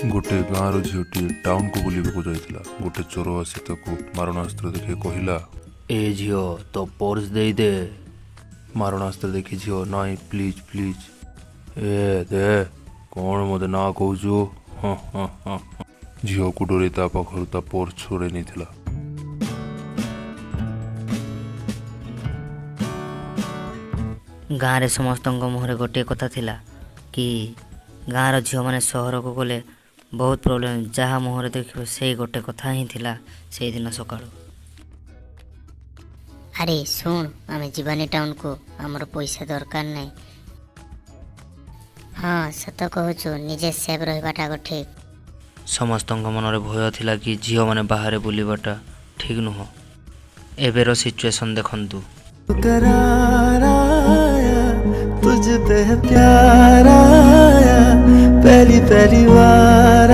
गोटे गाँव झीटी टाउन को बुलवाक जाइला। गोटे चोर आसी ताको मारणास्त्र देखि कहला, ए झीओ तो पर्स दे दे। मारणास्त्र देखि झीओ नाई प्लीज प्लीज, ए दे कौन मत ना कहूचु। हाँ हाँ हाँ। झीओ को डरे ता पाखर ता पर्स छोड़े नहीं थिला। गाँव समस्त मुहर गोटे कथा थिला कि गाँव झील मैंने सहर को गले बहुत प्रोब्लेम, जहाँ मुहर देख से गोटे कथा ही थिला से दिन सका। अरे सुन, आम जीवानी टाउन को, आमर पैसा दरकार नहीं। हाँ सत कहचु, निजे सेफ रहिबाटा आग ठीक। समस्त मन भय थिला कि झील मैंने बाहर बुलवाटा ठीक नुह। एबेर सिचुएशन देखंतु। तुझ पे प्यार आया, पहली पहली बार